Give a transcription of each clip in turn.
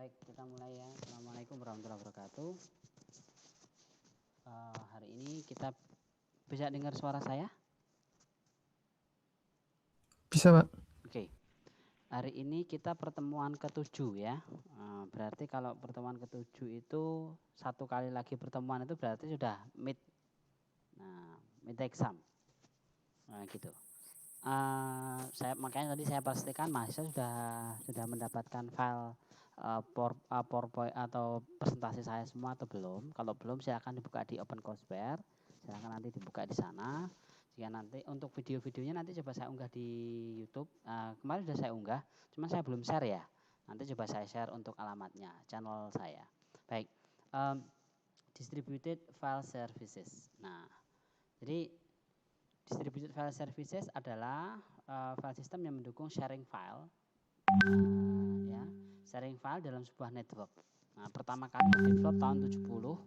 Baik, kita mulai ya. Assalamualaikum warahmatullahi wabarakatuh. Hari ini kita bisa dengar suara saya? Bisa, Pak. Oke. Hari ini kita pertemuan ke-7 ya. Berarti kalau pertemuan ke-7 itu satu kali lagi pertemuan itu berarti sudah mid exam. Nah, gitu. Makanya tadi saya pastikan mahasiswa sudah mendapatkan file PowerPoint atau presentasi saya semua atau belum. Kalau belum silakan dibuka di OpenCourseware. Silakan nanti dibuka di sana. Jika nanti untuk video-videonya nanti coba saya unggah di YouTube. Kemarin sudah saya unggah, cuman saya belum share ya. Nanti coba saya share untuk alamatnya, channel saya. Baik, distributed file services. Nah, jadi distributed file services adalah file system yang mendukung sharing file, sharing file dalam sebuah network. Nah, pertama kali develop tahun 70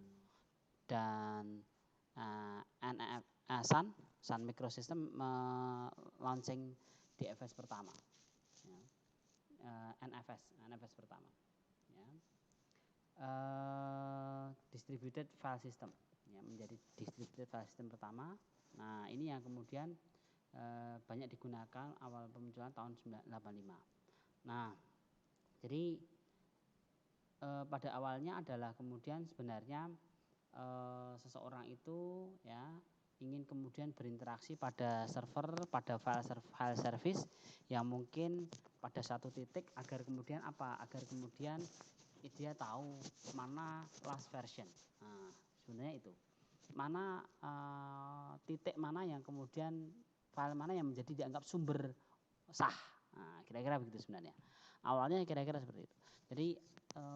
dan Sun Microsystem launching DFS pertama, ya. NFS pertama, ya. Distributed file system, ya, menjadi distributed file system pertama. Nah, ini yang kemudian banyak digunakan awal pemunculan tahun 1985. Nah, jadi pada awalnya adalah kemudian sebenarnya seseorang itu ya ingin kemudian berinteraksi pada server, pada file service yang mungkin pada satu titik agar kemudian dia tahu mana last version. Nah, sebenarnya itu mana titik mana yang kemudian file mana yang menjadi dianggap sumber sah. Nah, kira-kira begitu sebenarnya. Awalnya kira-kira seperti itu. Jadi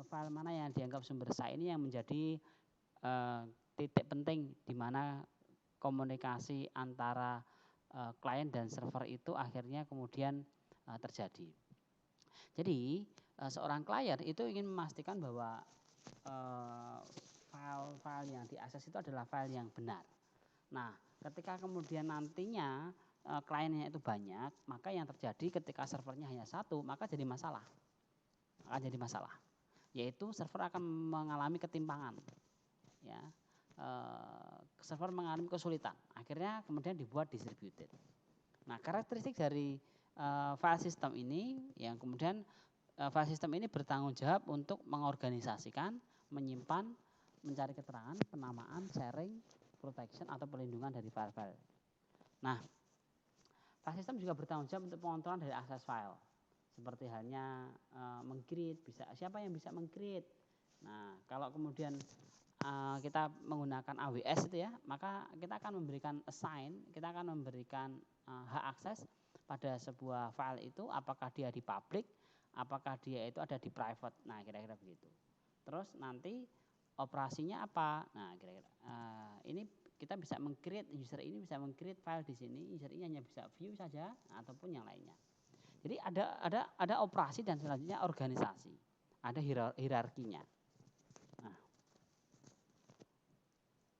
file mana yang dianggap sumber sah ini yang menjadi titik penting di mana komunikasi antara klien dan server itu akhirnya kemudian terjadi. Jadi seorang klien itu ingin memastikan bahwa file-file yang diakses itu adalah file yang benar. Nah, ketika kemudian nantinya kliennya itu banyak, maka yang terjadi ketika servernya hanya satu, maka jadi masalah. Yaitu server akan mengalami ketimpangan. Ya, server mengalami kesulitan. Akhirnya kemudian dibuat distributed. Nah, karakteristik dari file system ini yang kemudian file system ini bertanggung jawab untuk mengorganisasikan, menyimpan, mencari keterangan, penamaan, sharing, protection atau perlindungan dari file-file. Nah, file system juga bertanggung jawab untuk pengontrolan dari akses file. Seperti halnya meng-create, siapa yang bisa meng-create. Nah, kalau kemudian kita menggunakan AWS itu ya, maka kita akan memberikan hak akses pada sebuah file itu, apakah dia di public, apakah dia itu ada di private. Nah, kira-kira begitu. Terus nanti operasinya apa? Nah, kira-kira ini kita bisa meng-create, user ini bisa meng-create file di sini, user ini hanya bisa view saja ataupun yang lainnya. Jadi ada operasi dan selanjutnya organisasi, ada hierarkinya. Nah,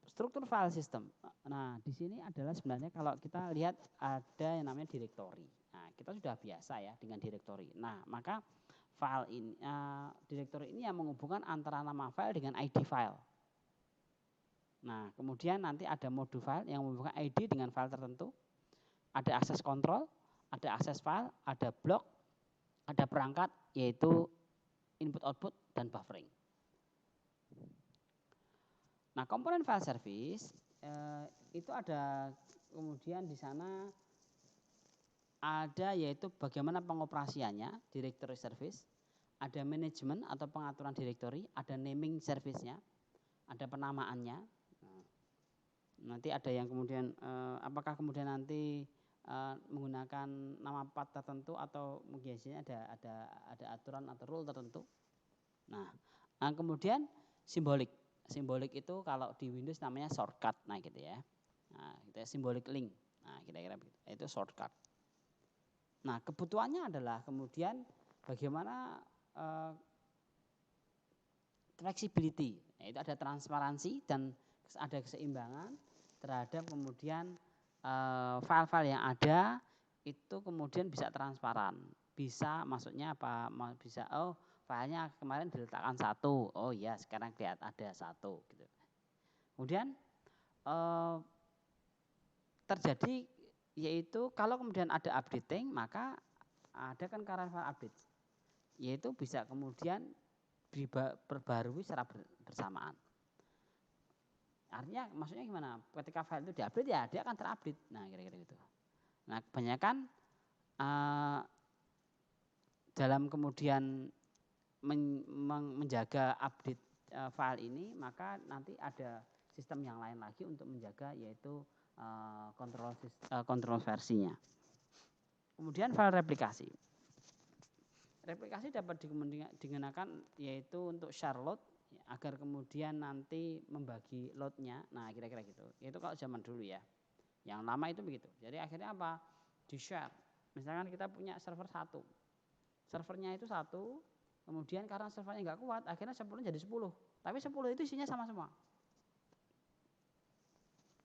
struktur file system. Nah, di sini adalah sebenarnya kalau kita lihat ada yang namanya directory. Nah, kita sudah biasa ya dengan directory. Nah, maka file ini, directory ini yang menghubungkan antara nama file dengan ID file. Nah, kemudian nanti ada module file yang menghubungkan ID dengan file tertentu. Ada akses kontrol, ada akses file, ada blok, ada perangkat yaitu input output dan buffering. Nah, komponen file service itu ada kemudian di sana ada yaitu bagaimana pengoperasiannya, directory service, ada manajemen atau pengaturan directory, ada naming service-nya, ada penamaannya. Nah, nanti ada yang kemudian apakah kemudian nanti menggunakan nama path tertentu atau mungkin ada aturan atau rule tertentu. Nah, kemudian simbolik itu kalau di Windows namanya shortcut, nah gitu ya. Nah, kita simbolik link. Nah, kira-kira begitu. Itu shortcut. Nah, kebutuhannya adalah kemudian bagaimana flexibility. Nah, itu ada transparansi dan ada keseimbangan terhadap kemudian file-file yang ada itu kemudian bisa transparan. Bisa maksudnya apa? Bisa filenya kemarin diletakkan 1. Oh iya, sekarang lihat ada 1 gitu. Kemudian terjadi yaitu kalau kemudian ada updating, maka ada kan current file update. Yaitu bisa kemudian diperbarui secara bersamaan. Artinya maksudnya gimana? Ketika file itu diupdate ya dia akan terupdate. Nah, kira-kira gitu. Nah, kebanyakan dalam kemudian menjaga update file ini, maka nanti ada sistem yang lain lagi untuk menjaga, yaitu kontrol versinya. Kemudian file replikasi. Replikasi dapat digunakan yaitu untuk share load, agar kemudian nanti membagi loadnya. Nah, kira-kira gitu. Itu kalau zaman dulu ya. Yang lama itu begitu. Jadi akhirnya apa? Di share. Misalkan kita punya server 1. Servernya itu 1, kemudian karena servernya nggak kuat, akhirnya 10 jadi 10. Tapi 10 itu isinya sama semua.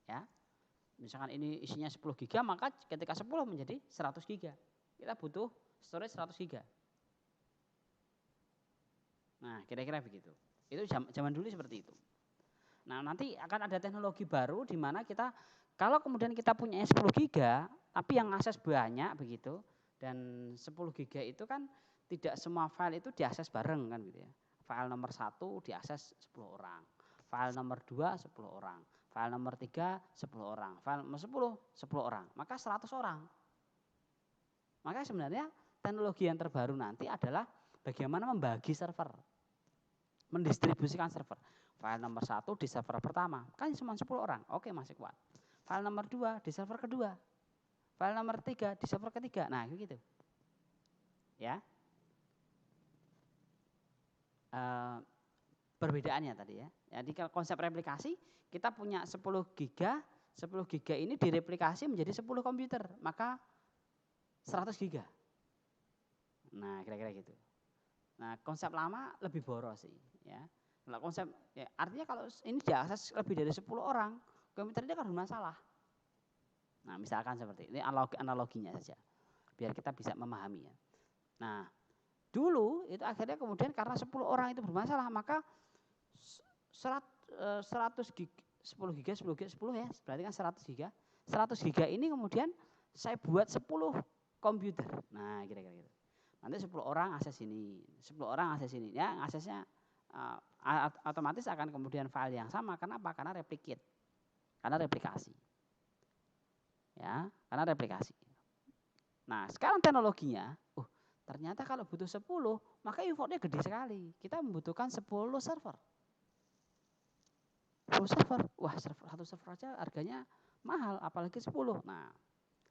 Ya. Misalkan ini isinya 10 giga, maka ketika 10 menjadi 100 giga. Kita butuh storage 100 giga. Nah, kira-kira begitu. Itu zaman dulu seperti itu. Nah, nanti akan ada teknologi baru di mana kita, kalau kemudian kita punya 10 giga, tapi yang akses banyak begitu, dan 10 giga itu kan tidak semua file itu diakses bareng kan gitu ya. File nomor 1 diakses 10 orang, file nomor 2 10 orang, file nomor 3 10 orang, file nomor 10 orang, maka 100 orang. Maka sebenarnya teknologi yang terbaru nanti adalah bagaimana membagi server, mendistribusikan server. File nomor 1 di server pertama, kan cuma 10 orang, oke masih kuat. File nomor 2 di server kedua, file nomor 3 di server ketiga, nah gitu. Ya, perbedaannya tadi ya. Jadi kalau konsep replikasi, kita punya 10 giga, 10 giga ini direplikasi menjadi 10 komputer, maka 100 giga. Nah, kira-kira gitu. Nah, konsep lama lebih boros sih, ya. Nah, konsep ya, artinya kalau ini diakses lebih dari 10 orang, komputer ini akan bermasalah. Nah, misalkan seperti ini analoginya saja, biar kita bisa memahami ya. Nah, dulu itu akhirnya kemudian karena 10 orang itu bermasalah, maka 100 gig, 10 giga, 10 giga, 10 ya, berarti kan 100 giga. 100 giga ini kemudian saya buat 10 komputer. Nah, kira-kira gitu. Nanti 10 orang akses ini, 10 orang akses ini. Ya, aksesnya otomatis akan kemudian file yang sama. Kenapa? Karena replicate. Karena replikasi. Ya, karena replikasi. Nah, sekarang teknologinya, ternyata kalau butuh 10, maka effortnya gede sekali. Kita membutuhkan 10 server. 10 server, wah satu server aja harganya mahal, apalagi 10. Nah,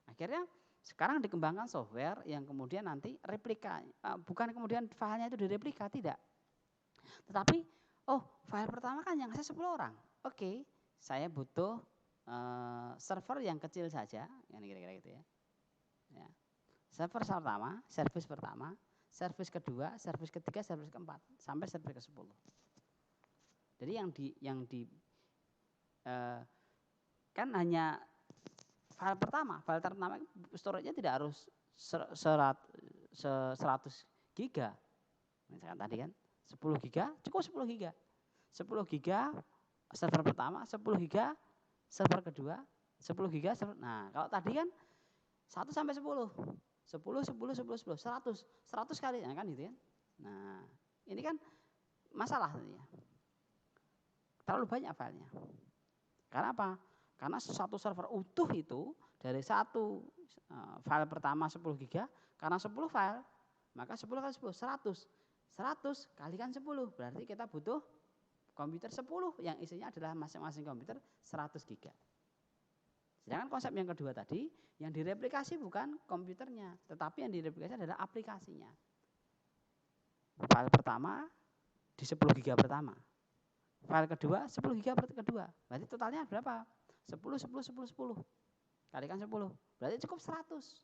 akhirnya sekarang dikembangkan software yang kemudian nanti replika, bukan kemudian filenya itu direplika, tidak. Tetapi, file pertama kan yang akses 10 orang. Oke, saya butuh server yang kecil saja, kira-kira gitu ya. Ya. Server pertama, service kedua, service ketiga, service keempat, sampai service ke-10. Jadi yang di kan hanya file pertama storage-nya tidak harus 100 giga. Misalkan tadi kan 10 giga, cukup 10 giga. 10 giga server pertama, 10 giga server kedua, 10 giga server. Nah, kalau tadi kan 1 sampai 10. 10, 10, 10, 10, 100. 100 kali, nah kan gitu kan. Nah, ini kan masalah ya. Terlalu banyak filenya. Karena apa? Karena satu server utuh itu dari satu file pertama 10 giga, karena 10 file, maka 10 kali 10, 100. 100 kalikan 10, berarti kita butuh komputer 10 yang isinya adalah masing-masing komputer 100 giga. Sedangkan konsep yang kedua tadi, yang direplikasi bukan komputernya, tetapi yang direplikasi adalah aplikasinya. File pertama di 10 giga pertama. File kedua 10 giga kedua. Berarti totalnya berapa? 10, 10, 10, 10. Kalikan 10. Berarti cukup 100.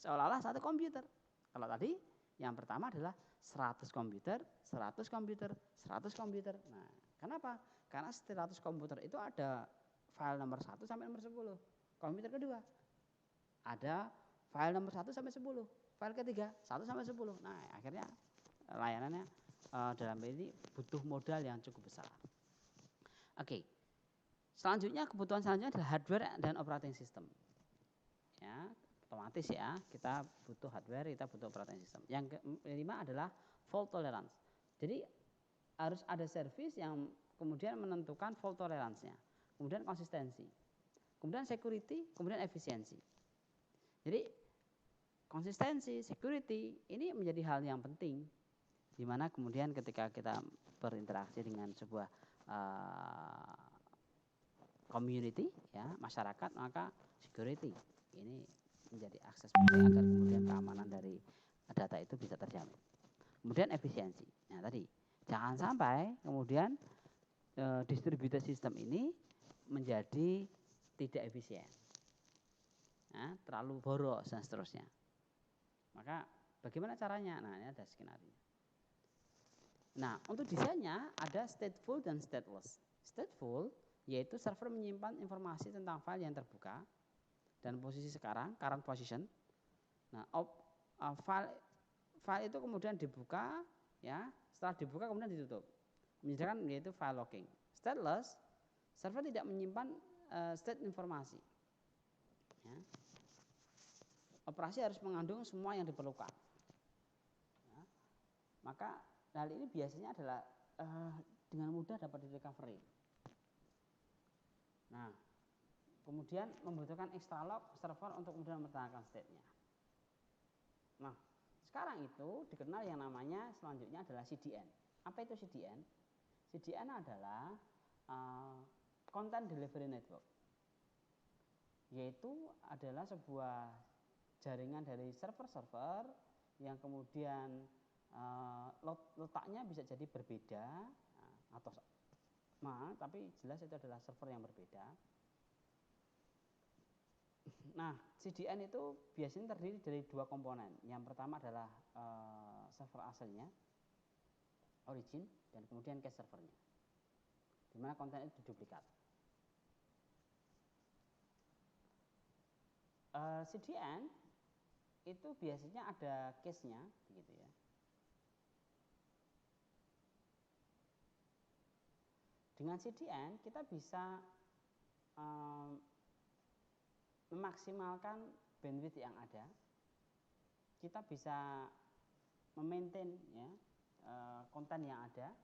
Seolah-olah satu komputer. Kalau tadi yang pertama adalah 100 komputer, 100 komputer, 100 komputer. Nah, kenapa? Karena 100 komputer itu ada file nomor 1 sampai nomor 10. Komputer kedua ada file nomor 1 sampai 10. File ketiga 1 sampai 10. Nah, akhirnya layanannya dalam ini butuh modal yang cukup besar. Oke. Selanjutnya kebutuhan selanjutnya adalah hardware dan operating system. Ya, otomatis ya, kita butuh hardware, kita butuh operating system. Yang kelima adalah fault tolerance. Jadi harus ada service yang kemudian menentukan fault tolerance-nya. Kemudian konsistensi. Kemudian security, kemudian efisiensi. Jadi konsistensi, security ini menjadi hal yang penting, di mana kemudian ketika kita berinteraksi dengan sebuah community, ya masyarakat, maka security ini menjadi akses penting agar kemudian keamanan dari data itu bisa terjamin. Kemudian efisiensi. Nah tadi jangan sampai kemudian distributed system ini menjadi tidak efisien, nah, terlalu boros dan seterusnya. Maka bagaimana caranya? Nah ini ada skenario. Nah untuk desainnya ada stateful dan stateless. Stateful yaitu server menyimpan informasi tentang file yang terbuka dan posisi sekarang, current position. Nah file itu kemudian dibuka, ya setelah dibuka kemudian ditutup, menyediakan yaitu file locking. Stateless, server tidak menyimpan state informasi. Ya. Operasi harus mengandung semua yang diperlukan. Ya. Maka hal ini biasanya adalah dengan mudah dapat di-recovery. Nah, kemudian membutuhkan extra log server untuk kemudian mempertahankan state-nya. Nah, sekarang itu dikenal yang namanya selanjutnya adalah CDN. Apa itu CDN? CDN adalah Content Delivery Network, yaitu adalah sebuah jaringan dari server-server yang kemudian letaknya bisa jadi berbeda atau sama, tapi jelas itu adalah server yang berbeda. Nah, CDN itu biasanya terdiri dari dua komponen. Yang pertama adalah server asalnya, origin, dan kemudian cache servernya, di mana konten itu diduplikat. CDN itu biasanya ada cache-nya, gitu ya. Dengan CDN kita bisa memaksimalkan bandwidth yang ada. Kita bisa memaintain ya konten yang ada.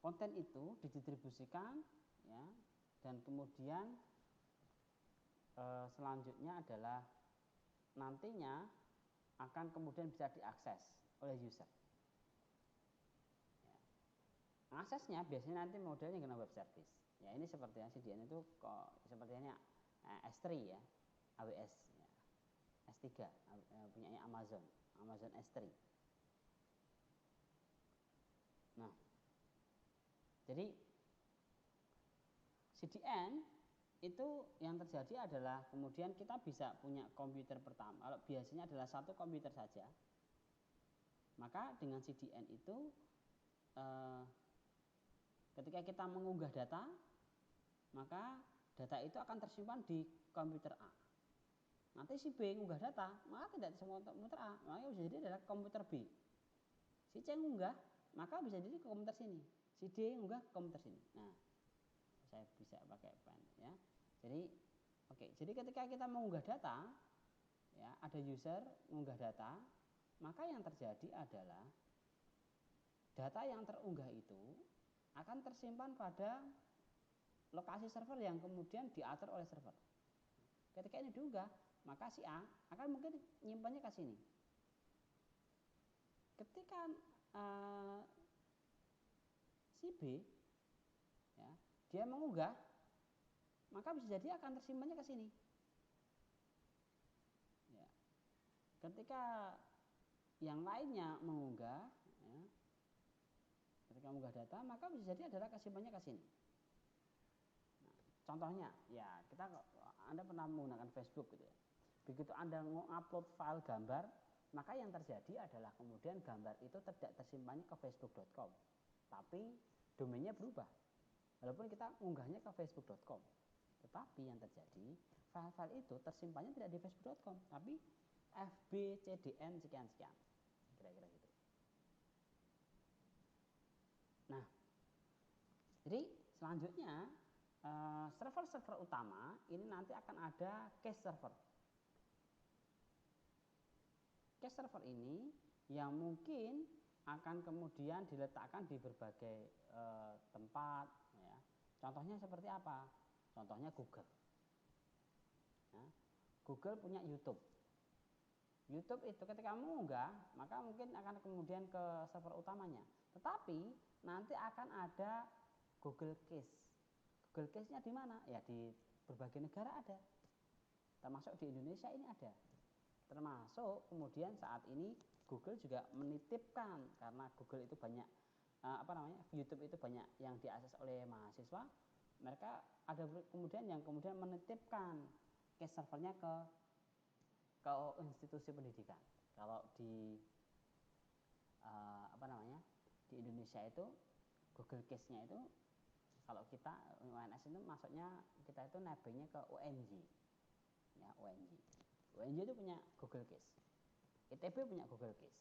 Konten itu didistribusikan ya, dan kemudian selanjutnya adalah nantinya akan kemudian bisa diakses oleh user. Ya. Aksesnya biasanya nanti modelnya dengan web service. Ya ini sepertinya CDN itu kok sepertinya S3 ya, AWS ya. S3 punyanya Amazon S3. Nah, jadi CDN itu yang terjadi adalah kemudian kita bisa punya komputer pertama. Kalau biasanya adalah satu komputer saja, maka dengan CDN itu ketika kita mengunggah data, maka data itu akan tersimpan di komputer A. Nanti si B mengunggah data, maka tidak tersimpan di komputer A, maka bisa jadi adalah komputer B. Si C mengunggah, maka bisa jadi ke komputer sini. Si D mengunggah ke komputer sini. Nah, saya bisa pakai pen ya. Jadi ketika kita mengunggah data, ya ada user mengunggah data, maka yang terjadi adalah data yang terunggah itu akan tersimpan pada lokasi server yang kemudian diatur oleh server. Ketika ini diunggah, maka si A akan mungkin nyimpannya ke sini. Ketika si B ya, dia mengunggah, maka bisa jadi akan tersimpannya ke sini. Ya. Ketika yang lainnya mengunggah, ya, ketika mengunggah data, maka bisa jadi adalah kesimpannya ke sini. Nah, contohnya, ya Anda pernah menggunakan Facebook gitu ya. Begitu Anda mengupload file gambar, maka yang terjadi adalah kemudian gambar itu tidak tersimpannya ke facebook.com, tapi domainnya berubah. Walaupun kita unggahnya ke facebook.com, tetapi yang terjadi file-file itu tersimpannya tidak di facebook.com, tapi fb cdn sekian-sekian, kira-kira gitu. Jadi selanjutnya server-server utama ini nanti akan ada cache server. Cache server ini yang mungkin akan kemudian diletakkan di berbagai tempat. Ya. Contohnya seperti apa? Contohnya Google. Ya. Google punya YouTube. YouTube itu ketika mengunggah, maka mungkin akan kemudian ke server utamanya. Tetapi nanti akan ada Google Cache. Google Cache-nya di mana? Ya di berbagai negara ada. Termasuk di Indonesia ini ada. Termasuk kemudian saat ini Google juga menitipkan, karena Google itu banyak YouTube itu banyak yang diakses oleh mahasiswa. Mereka ada kemudian yang kemudian menitipkan cache servernya ke institusi pendidikan. Kalau di di Indonesia itu Google Cache-nya itu kalau kita UNS itu maksudnya kita itu nebengnya ke UNJ. Ya, UNJ. UNJ itu punya Google Cache. ITB punya Google Cache.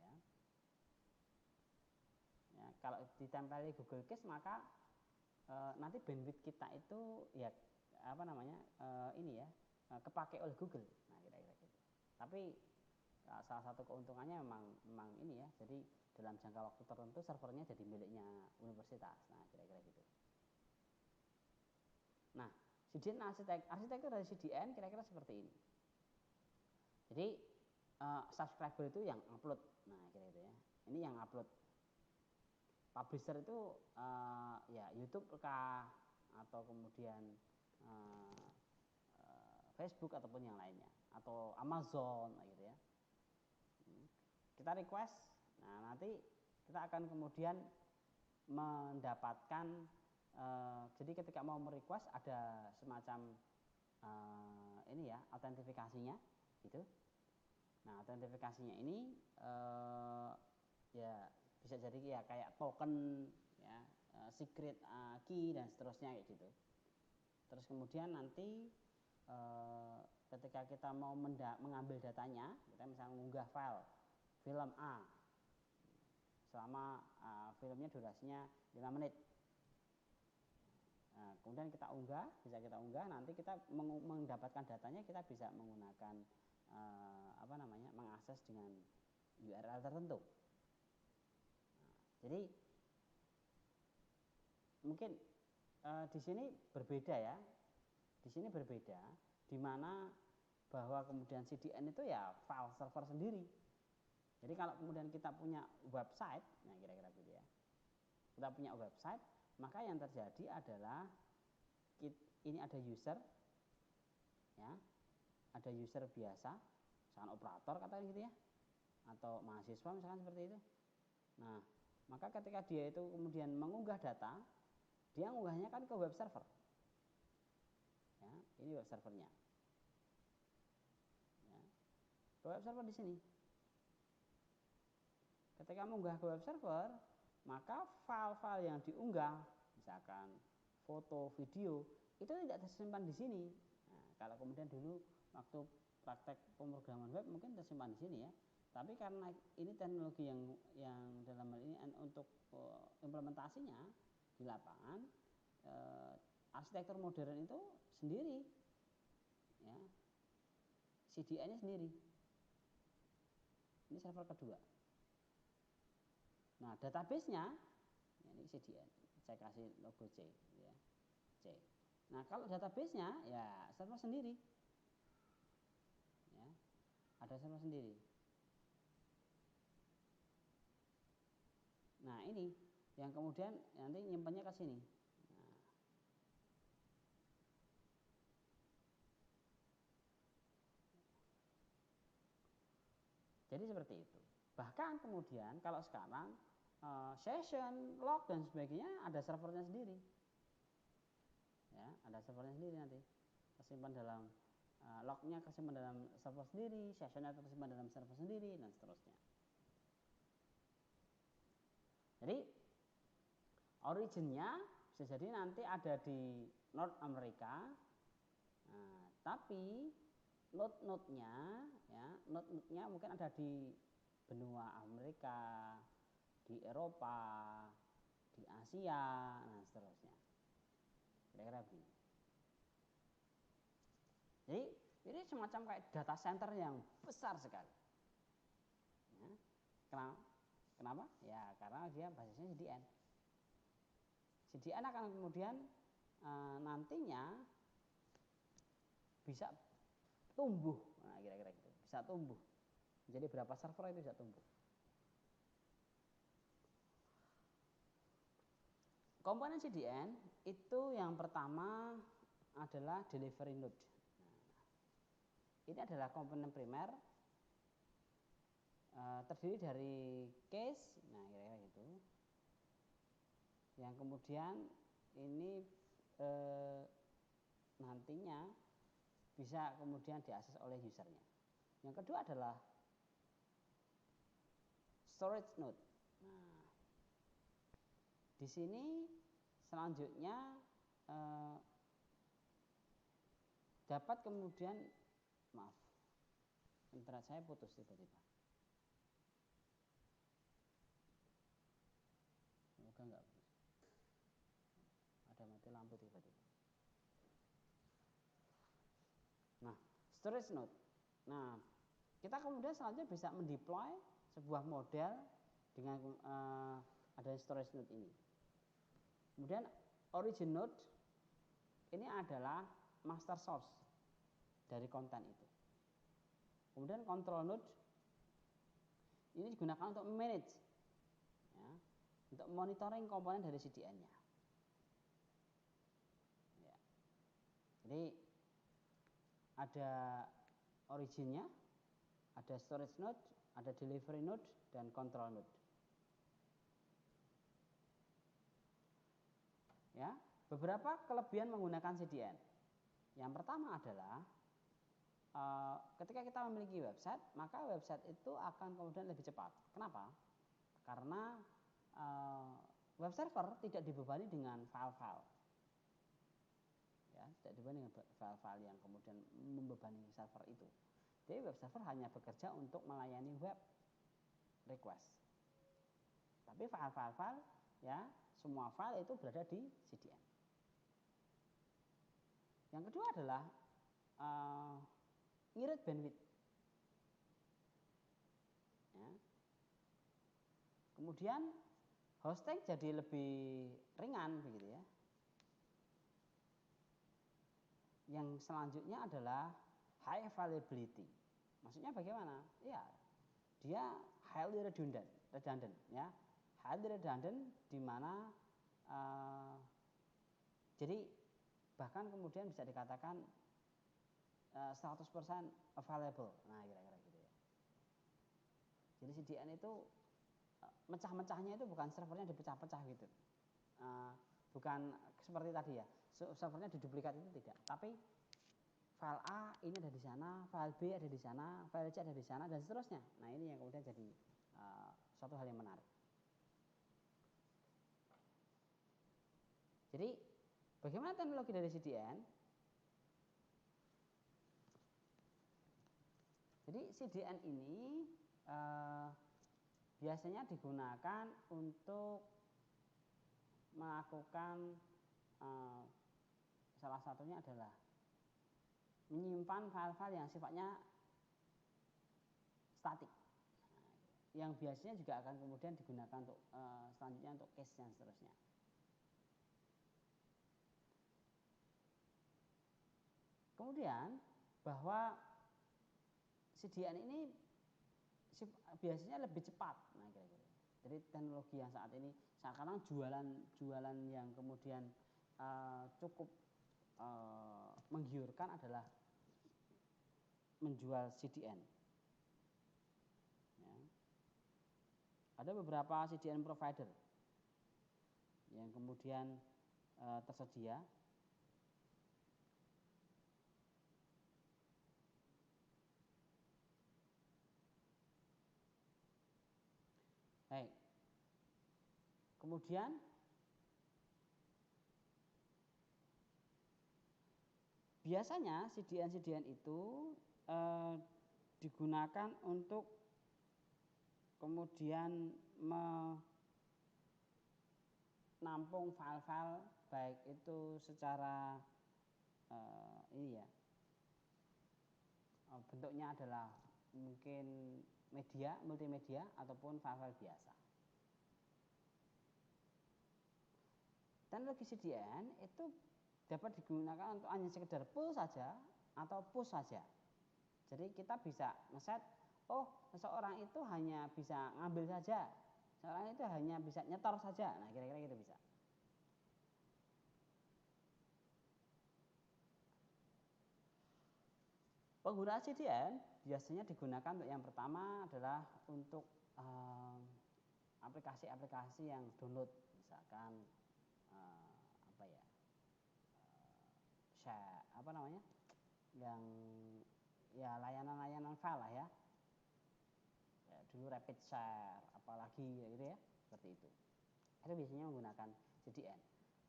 Ya. Ya, kalau ditempeli Google Cache maka nanti bandwidth kita itu ya kepake oleh Google. Nah, kira-kira gitu. Tapi salah satu keuntungannya memang ini ya. Jadi dalam jangka waktu tertentu servernya jadi miliknya universitas. Nah, kira-kira gitu. Nah, CDN arsitektur dari CDN kira-kira seperti ini. Jadi subscriber itu yang upload. Nah, kira-kira ya. Ini yang upload. Publisher itu ya YouTube kah atau kemudian Facebook ataupun yang lainnya atau Amazon gitu ya. Kita request, nah nanti kita akan kemudian mendapatkan jadi ketika mau merequest ada semacam ini ya autentifikasinya gitu. Nah autentifikasinya ini ya bisa jadi ya kayak token ya secret key dan seterusnya kayak gitu. Terus kemudian nanti ketika kita mau mengambil datanya, kita misalnya mengunggah file film A selama filmnya durasinya 5 menit. Nah, kemudian kita unggah, nanti kita mendapatkan datanya kita bisa menggunakan mengakses dengan URL tertentu. Nah, jadi mungkin di sini berbeda ya. Di sini berbeda, di mana bahwa kemudian CDN itu ya file server sendiri. Jadi kalau kemudian kita punya website, nah kira-kira gitu ya. Kita punya website, maka yang terjadi adalah ini ada user, ya, ada user biasa, misalkan operator katakan gitu ya, atau mahasiswa misalkan seperti itu. Nah, maka ketika dia itu kemudian mengunggah data, dia mengunggahnya kan ke web server. Ya, ini web servernya. Ya, ke web server di sini. Ketika mengunggah ke web server, maka file-file yang diunggah, misalkan foto, video, itu tidak tersimpan di sini. Nah, kalau kemudian dulu waktu praktek pemrograman web mungkin tersimpan di sini ya. Tapi karena ini teknologi yang dalam hal ini untuk implementasinya di lapangan, arsitektur modern itu sendiri, ya, CDN-nya sendiri. Ini server kedua. Nah, database-nya ini CDN. Saya kasih logo C, ya, C. Nah, kalau database-nya ya server sendiri, ya, ada server sendiri. Nah, ini yang kemudian nanti nyimpannya ke sini. Nah. Jadi seperti itu. Bahkan kemudian kalau sekarang session, log dan sebagainya ada servernya sendiri. Ya, ada servernya sendiri nanti. Tersimpan dalam lognya tersimpan dalam server sendiri, sessionnya tersimpan dalam server sendiri dan seterusnya. Jadi originnya bisa jadi nanti ada di North America, nah, tapi node-nya mungkin ada di benua Amerika, di Eropa, di Asia, nah seterusnya. Kira-kira begini. Jadi ini semacam kayak data center yang besar sekali. Ya. Kenapa? Ya karena dia basisnya CDN. CDN akan kemudian nantinya bisa tumbuh, nah kira-kira gitu, bisa tumbuh. Jadi berapa server itu bisa tumbuh. Komponen CDN itu yang pertama adalah delivery node. Nah, ini adalah komponen primer, terdiri dari case, nah kira-kira gitu. Yang kemudian ini nantinya bisa kemudian diakses oleh usernya. Yang kedua adalah storage node. Nah, di sini selanjutnya dapat kemudian, maaf, internet saya putus tiba-tiba. Semoga enggak putus. Ada mati lampu tiba-tiba. Nah, storage node. Nah, kita kemudian selanjutnya bisa mendeploy sebuah model dengan adanya storage node ini. Kemudian origin node ini adalah master source dari konten itu. Kemudian control node ini digunakan untuk manage, ya, untuk monitoring komponen dari CDN-nya. Ya. Jadi ada originnya, ada storage node, ada delivery node, dan control node. Ya, beberapa kelebihan menggunakan CDN. Yang pertama adalah ketika kita memiliki website, maka website itu akan kemudian lebih cepat. Kenapa? Karena web server tidak dibebani dengan file-file. Ya, tidak dibebani dengan file-file yang kemudian membebani server itu. Jadi web server hanya bekerja untuk melayani web request. Tapi file-file, ya, semua file itu berada di CDN. Yang kedua adalah irit bandwidth. Ya. Kemudian hosting jadi lebih ringan begitu ya. Yang selanjutnya adalah high availability. Maksudnya bagaimana? Ya, dia highly redundant ya. Highly redundant di mana jadi bahkan kemudian bisa dikatakan 100% available. Nah, kira-kira gitu ya. Jadi CDN itu mecah-mecahnya itu bukan servernya dipecah-pecah gitu. Bukan seperti tadi ya, servernya diduplikat itu tidak. Tapi file A ini ada di sana, file B ada di sana, file C ada di sana, dan seterusnya. Nah, ini yang kemudian jadi suatu hal yang menarik. Jadi bagaimana teknologi dari CDN? Jadi CDN ini biasanya digunakan untuk melakukan salah satunya adalah menyimpan file-file yang sifatnya statik, yang biasanya juga akan kemudian digunakan untuk selanjutnya untuk cache dan seterusnya. Kemudian bahwa CDN ini biasanya lebih cepat. Nah, kira-kira. Jadi teknologi yang saat ini sekarang jualan yang kemudian cukup menggiurkan adalah menjual CDN. Ya. Ada beberapa CDN provider yang kemudian tersedia. Baik. Kemudian biasanya CDN itu digunakan untuk kemudian nampung file-file baik itu secara ini ya, bentuknya adalah mungkin media, multimedia ataupun file-file biasa. Teknologi CDN itu dapat digunakan untuk hanya sekedar pull saja atau push saja. Jadi kita bisa ngeset, oh seseorang itu hanya bisa ngambil saja, seseorang itu hanya bisa nyetor saja. Nah kira-kira gitu bisa. Penggunaan CDN biasanya digunakan untuk yang pertama adalah untuk aplikasi-aplikasi yang download, misalkan apa ya, share apa namanya, yang ya layanan-layanan file lah ya. Ya dulu rapid share apalagi gitu ya, seperti itu biasanya menggunakan CDN.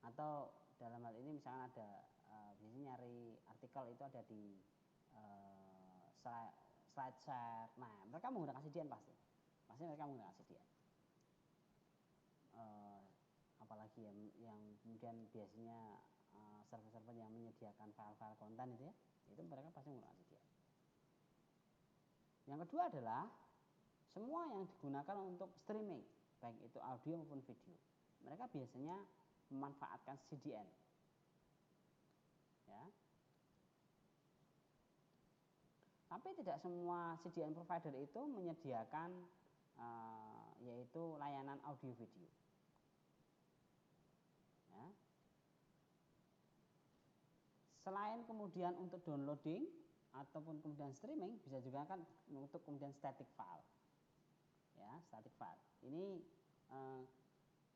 Atau dalam hal ini misalkan ada biasanya nyari artikel itu ada di slide share, nah mereka menggunakan CDN pasti mereka menggunakan CDN. Apalagi yang kemudian biasanya server-server yang menyediakan file-file konten itu ya, itu mereka pasti menggunakan CDN. Yang kedua adalah semua yang digunakan untuk streaming, baik itu audio maupun video, mereka biasanya memanfaatkan CDN. Ya. Tapi tidak semua CDN provider itu menyediakan yaitu layanan audio video. Ya. Selain kemudian untuk downloading ataupun kemudian streaming, bisa juga kan untuk kemudian static file. Ya, static file. Ini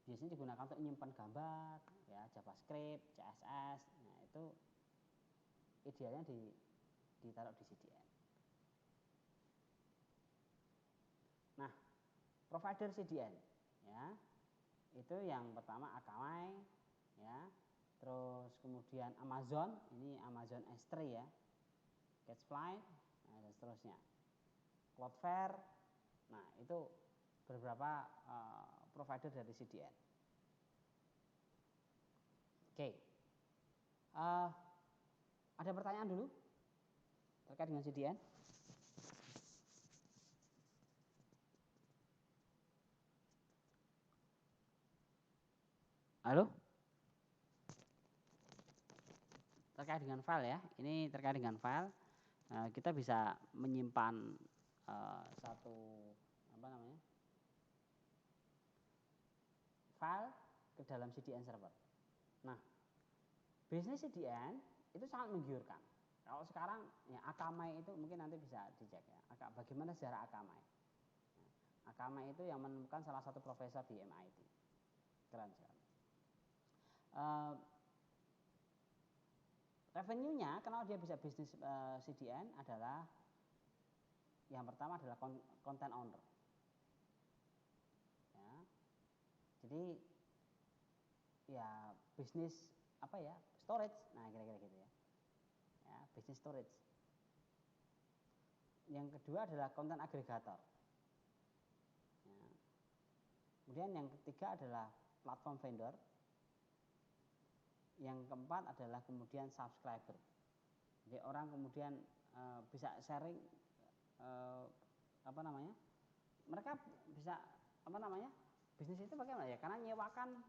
biasanya digunakan untuk menyimpan gambar, ya, JavaScript, CSS. Nah, itu idealnya ditaruh di CDN. Nah, provider CDN, ya, itu yang pertama Akamai, ya, terus kemudian Amazon, ini Amazon S3 ya, Catchfly, nah, dan seterusnya, Cloudflare. Nah, itu beberapa provider dari CDN. Oke, ada pertanyaan dulu terkait dengan CDN? Halo? Terkait dengan file ya, ini terkait dengan file, kita bisa menyimpan satu apa namanya, file ke dalam CDN server. Nah, bisnis CDN itu sangat menggiurkan. Kalau sekarang ya Akamai itu mungkin nanti bisa dicek ya, bagaimana sejarah Akamai. Akamai itu yang menemukan salah satu profesor di MIT, keren sekali. Revenue-nya, kenapa dia bisa bisnis CDN adalah yang pertama adalah content owner. Ya. Jadi ya bisnis apa ya, storage, nah kira-kira gitu ya. Ya, bisnis storage. Yang kedua adalah content aggregator. Ya. Kemudian yang ketiga adalah platform vendor. Yang keempat adalah kemudian subscriber. Jadi orang kemudian bisa sharing apa namanya? Mereka bisa apa namanya? Bisnis itu bagaimana ya? Karena nyewakan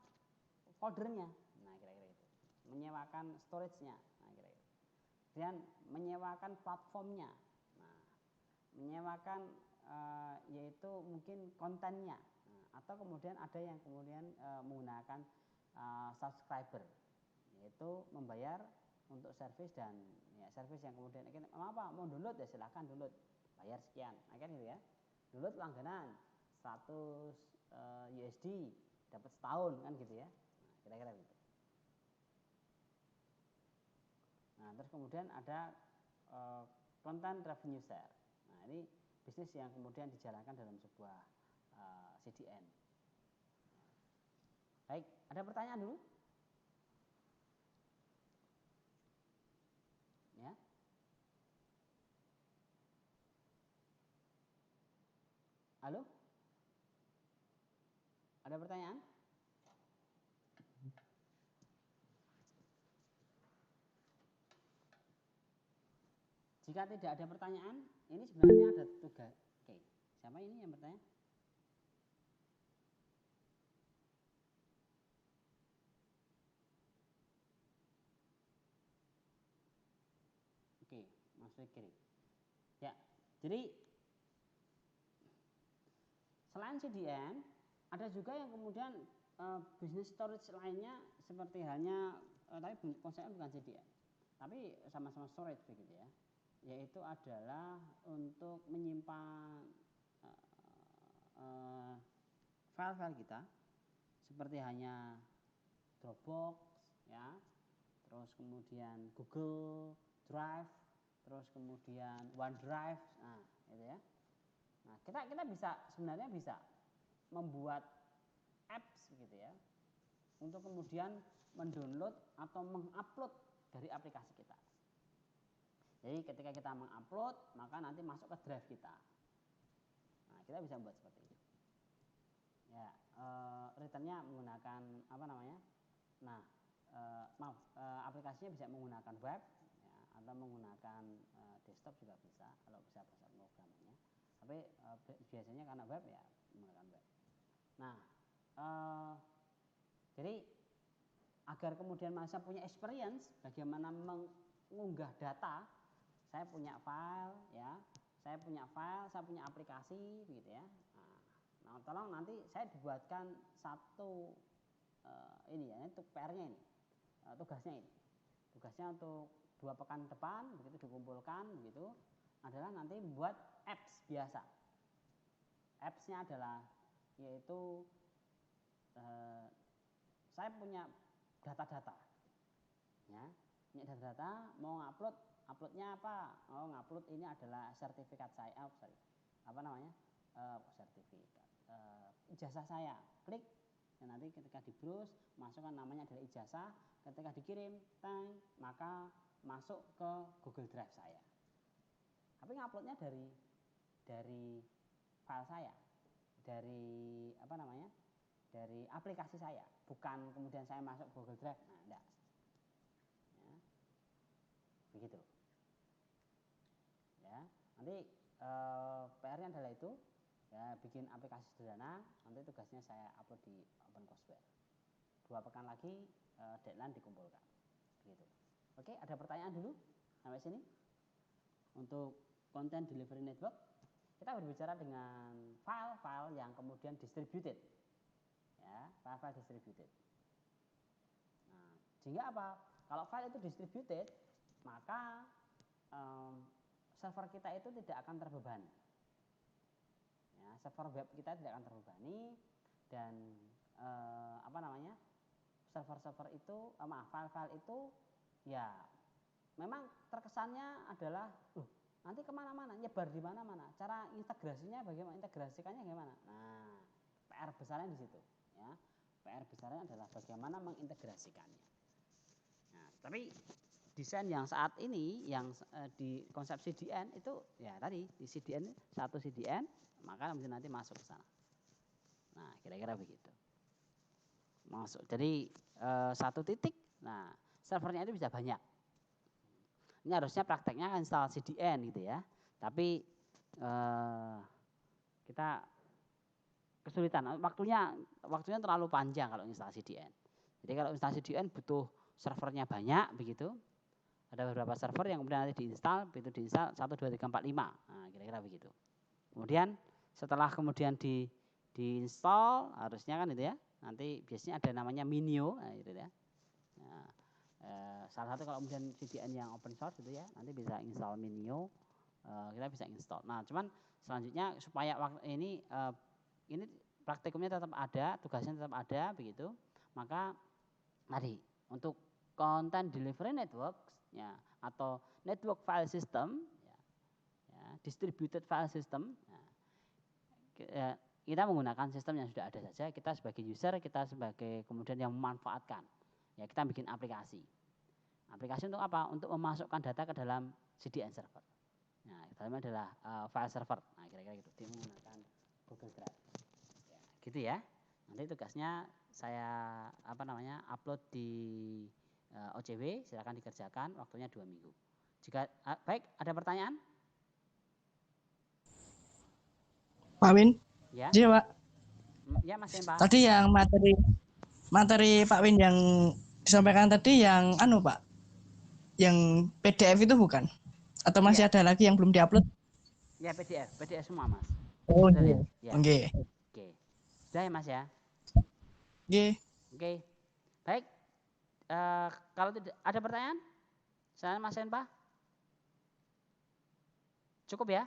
foldernya. Nah, kira-kira itu. Menyewakan storage-nya. Nah, kira-kira. Dan menyewakan platformnya. Nah, menyewakan yaitu mungkin kontennya. Nah, atau kemudian ada yang kemudian menggunakan subscriber, yaitu membayar untuk service dan ya service yang kemudian apa mau download ya silahkan download, bayar sekian, nah, kan gitu ya. Download langganan 100 USD dapat setahun kan gitu ya. Nah, kira-kira gitu. Nah, terus kemudian ada content revenue share. Nah, ini bisnis yang kemudian dijalankan dalam sebuah CDN. Baik, ada pertanyaan dulu? Ya. Halo? Ada pertanyaan? jika tidak ada pertanyaan, ini sebenarnya ada tugas. Oke, siapa ini yang bertanya? Oke, Mas Fikri. Ya, jadi selain CDN, ada juga yang kemudian bisnis storage lainnya seperti halnya tapi konsepnya bukan CDN, tapi sama-sama storage begitu ya. Yaitu adalah untuk menyimpan file-file kita seperti hanya Dropbox ya, terus kemudian Google Drive, terus kemudian OneDrive, nah itu ya. Nah kita bisa sebenarnya bisa membuat apps gitu ya untuk kemudian mendownload atau mengupload dari aplikasi kita. Jadi ketika kita mengupload maka nanti masuk ke drive kita. Nah kita bisa membuat seperti itu. Ya, returnnya menggunakan apa namanya? Nah, aplikasinya bisa menggunakan web ya, atau menggunakan desktop juga bisa kalau bisa bahasa pemrogramannya. Tapi biasanya karena web ya menggunakan web. Nah, jadi agar kemudian masa punya experience bagaimana mengunggah data, saya punya file ya, saya punya aplikasi gitu ya. Nah, tolong nanti saya dibuatkan satu ini ya, untuk PR-nya ini, tugasnya ini. Tugasnya untuk 2 pekan depan begitu dikumpulkan begitu adalah nanti membuat apps biasa. Apps-nya adalah yaitu saya punya data-data ya, punya data-data mau uploadnya apa? Oh, ngupload ini adalah sertifikat saya, apa namanya? Sertifikat ijazah saya. Klik dan nanti ketika di browse masukkan namanya adalah ijazah, ketika dikirim tang maka masuk ke Google Drive saya. Tapi nguploadnya dari file saya, dari apa namanya? Dari aplikasi saya, bukan kemudian saya masuk Google Drive. Nah, enggak. Ya. Begitu. Ya, nanti PR-nya adalah itu. Ya, bikin aplikasi sederhana, nanti tugasnya saya upload di OpenCourseware. 2 pekan lagi deadline dikumpulkan. Begitu. Oke, ada pertanyaan dulu sampai sini? Untuk content delivery network, kita berbicara dengan file-file yang kemudian distributed. Ya, file-file distributed. Nah, sehingga apa? Kalau file itu distributed, maka server kita itu tidak akan terbebani. Ya, server web kita tidak akan terbebani dan apa namanya? Server-server itu, file-file itu ya memang terkesannya adalah nanti kemana-mana, nyebar di mana-mana. Cara integrasinya bagaimana? Integrasikannya bagaimana? Nah, PR besarnya di situ. Ya, PR besarnya adalah bagaimana mengintegrasikannya. Nah, tapi desain yang saat ini yang di konsep CDN itu ya tadi di CDN satu CDN maka nanti masuk ke sana. Nah, kira-kira begitu. Masuk. Jadi satu titik. Nah, servernya itu bisa banyak. Ini harusnya prakteknya install CDN gitu ya. Tapi kita kesulitan. Waktunya terlalu panjang kalau install CDN. Jadi kalau install CDN butuh servernya banyak begitu. Ada beberapa server yang kemudian nanti diinstal, begitu diinstal 1, 2, 3, 4, 5. Nah, kira-kira begitu. Kemudian setelah kemudian diinstal harusnya kan itu ya. Nanti biasanya ada namanya Minio, nah, gitu ya. Nah, salah satu kalau kemudian CDN yang open source gitu ya, nanti bisa install Minio, kita bisa install. Nah, cuman selanjutnya supaya ini praktikumnya tetap ada, tugasnya tetap ada begitu. Maka tadi untuk content delivery network ya, atau network file system ya, distributed file system ya, kita menggunakan sistem yang sudah ada saja. Kita sebagai user, kita sebagai kemudian yang memanfaatkan ya, kita bikin aplikasi untuk apa? Untuk memasukkan data ke dalam CDN server. Nah, dalamnya adalah file server. Nah, kira-kira gitu. Dia menggunakan Google Drive ya, gitu ya. Nanti tugasnya saya upload di OCW, silakan dikerjakan, waktunya 2 minggu. Jika baik, ada pertanyaan? Pak Win? Ya. Iya, Pak. Ya, Mas Empa. Tadi yang materi Pak Win yang disampaikan tadi yang Pak, yang PDF itu bukan? Atau masih ada lagi yang belum diupload? Ya, PDF semua, Mas. Oh iya. Ya. Oke. Sudah ya, Mas ya? Oke. Baik. Kalau tidak ada pertanyaan, saya Mas Empa. Cukup ya?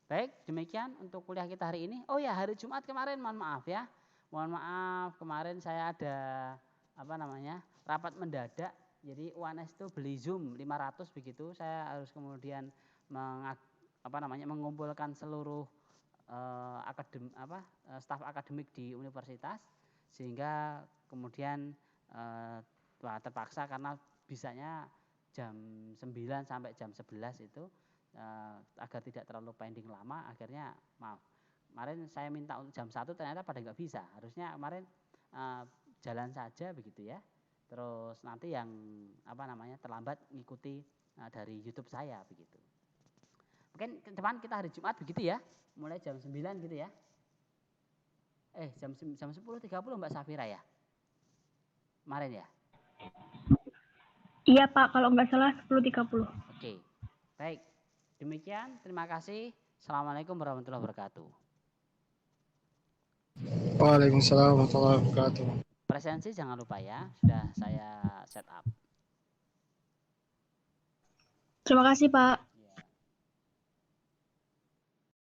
Baik, demikian untuk kuliah kita hari ini. Oh ya, hari Jumat kemarin mohon maaf ya. Mohon maaf, kemarin saya ada rapat mendadak. Jadi UNS itu beli Zoom 500 begitu. Saya harus kemudian mengumpulkan seluruh staf akademik di universitas, sehingga kemudian terpaksa karena bisanya jam 9 sampai jam 11 itu, agar tidak terlalu pending lama, akhirnya kemarin saya minta untuk jam 1 ternyata pada nggak bisa. Harusnya kemarin jalan saja begitu ya. Terus nanti yang terlambat ngikuti dari YouTube saya begitu. Mungkin ke depan kita hari Jumat begitu ya, mulai jam 9 gitu ya. Jam 10.30 Mbak Safira ya? Kemarin ya? Iya Pak, kalau nggak salah 10.30. Oke, baik. Demikian, terima kasih. Assalamualaikum warahmatullahi wabarakatuh. Waalaikumsalam warahmatullahi wabarakatuh. Presensi jangan lupa ya, sudah saya set up. Terima kasih Pak.